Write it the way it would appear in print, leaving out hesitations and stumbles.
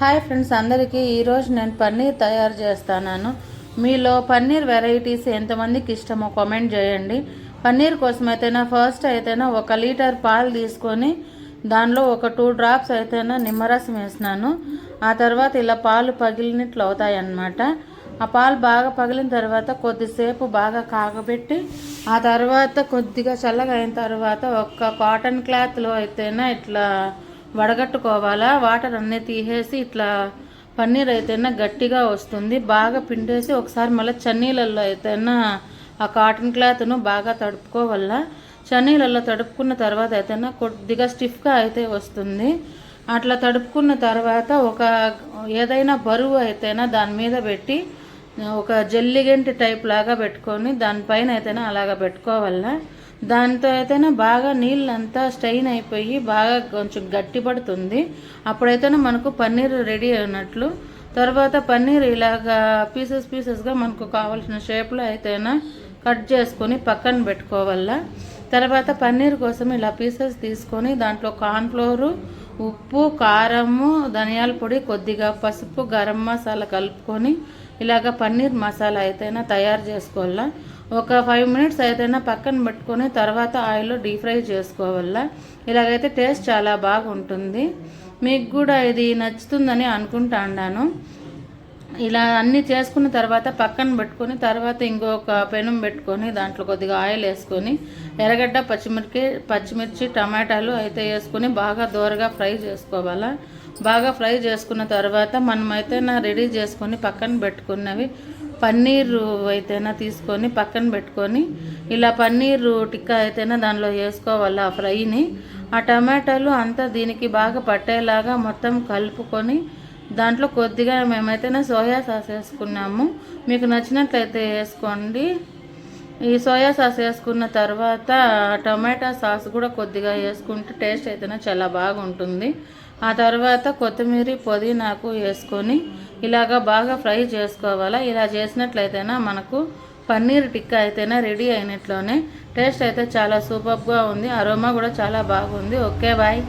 Hi friends, అందరికీ ఈరోజు నేను పన్నీర్ తయారు చేస్తాను. మీలో పన్నీర్ వెరైటీస్ ఎంతమందికి ఇష్టమో కామెంట్ చేయండి. పన్నీర్ కోసం అయితేనా ఫస్ట్ అయితేనా 1 లీటర్ పాలు తీసుకొని దానిలో ఒక 2 డ్రాప్స్ అయితేనా నిమ్మరసం వేసినాను. ఆ తర్వాత ఇలా పాలు పగిలినట్లు అవుతాయి అన్నమాట. ఆ పాలు బాగా పగిలిన తర్వాత కొద్దిసేపు బాగా కాగబెట్టి ఆ తర్వాత కొద్దిగా చల్లగా అయిన తర్వాత ఒక కాటన్ క్లాత్లో అయితేనా ఇట్లా వడగట్టుకోవాలా. వాటర్ అన్నీ తీసేసి ఇట్లా పన్నీర్ అయితేనా గట్టిగా వస్తుంది. బాగా పిండేసి ఒకసారి మళ్ళీ చన్నీళ్ళల్లో అయితేనా ఆ కాటన్ క్లాత్ను బాగా తడుపుకోవాలా. చన్నీళ్ళల్లో తడుపుకున్న తర్వాత అయితేనా కొద్దిగా స్టిఫ్గా అయితే వస్తుంది. అట్లా తడుపుకున్న తర్వాత ఏదైనా బరువు అయితేనా దాని మీద పెట్టి ఒక జల్లిగంటి టైప్ లాగా పెట్టుకొని దానిపైన అయితేనా అలాగ పెట్టుకోవాలా. దాంతో అయితేనే బాగా నీళ్ళంతా స్ట్రెయిన్ అయిపోయి బాగా కొంచెం గట్టి పడుతుంది. అప్పుడైతేనే మనకు పన్నీర్ రెడీ అయినట్లు. తర్వాత పన్నీర్ ఇలాగా పీసెస్గా మనకు కావాల్సిన షేప్లో అయితేనా కట్ చేసుకొని పక్కన పెట్టుకోవాలా. తర్వాత పన్నీర్ కోసం ఇలా పీసెస్ తీసుకొని దాంట్లో కార్న్ఫ్లోరు, ఉప్పు, కారము, ధనియాల పొడి, కొద్దిగా పసుపు, గరం మసాలా కలుపుకొని ఇలాగ పన్నీర్ మసాలా అయితేనా తయారు చేసుకోవాలా. ఒక 5 మినిట్స్ అయితేనా పక్కన పెట్టుకొని తర్వాత ఆయిల్లో డీప్ ఫ్రై చేసుకోవాలా. ఇలాగైతే టేస్ట్ చాలా బాగుంటుంది. మీకు కూడా ఇది నచ్చుతుందని అనుకుంటాను. ఇలా అన్నీ చేసుకున్న తర్వాత పక్కన పెట్టుకొని తర్వాత ఇంకొక పెనం పెట్టుకొని దాంట్లో కొద్దిగా ఆయిల్ వేసుకొని ఎర్రగడ్డ, పచ్చిమిర్చి, టమాటాలు అయితే వేసుకొని బాగా దోరగా ఫ్రై చేసుకోవాలా. బాగా ఫ్రై చేసుకున్న తర్వాత మనమైతే రెడీ చేసుకొని పక్కన పెట్టుకున్నవి పన్నీరు అయితేనా తీసుకొని పక్కన పెట్టుకొని ఇలా పన్నీరు టిక్కా అయితేనా దానిలో వేసుకోవాలి. ఆ ఫ్రైని ఆ టమాటాలు అంతా దీనికి బాగా పట్టేలాగా మొత్తం కలుపుకొని దాంట్లో కొద్దిగా మేమైతేనే సోయా సాస్ వేసుకున్నాము. మీకు నచ్చినట్లయితే వేసుకోండి. ఈ సోయా సాస్ వేసుకున్న తర్వాత టమాటా సాస్ కూడా కొద్దిగా వేసుకుంటే టేస్ట్ అయితేనే చాలా బాగుంటుంది. ఆ తర్వాత కొత్తిమీర, పుదీనాకు వేసుకొని ఇలాగా బాగా ఫ్రై చేసుకోవాలా. ఇలా చేసినట్లయితేనా మనకు పన్నీర్ టిక్కా అయితేనా రెడీ అయినట్లోనే. టేస్ట్ అయితే చాలా సూపర్గా ఉంది. అరోమా కూడా చాలా బాగుంది. Okay, bye.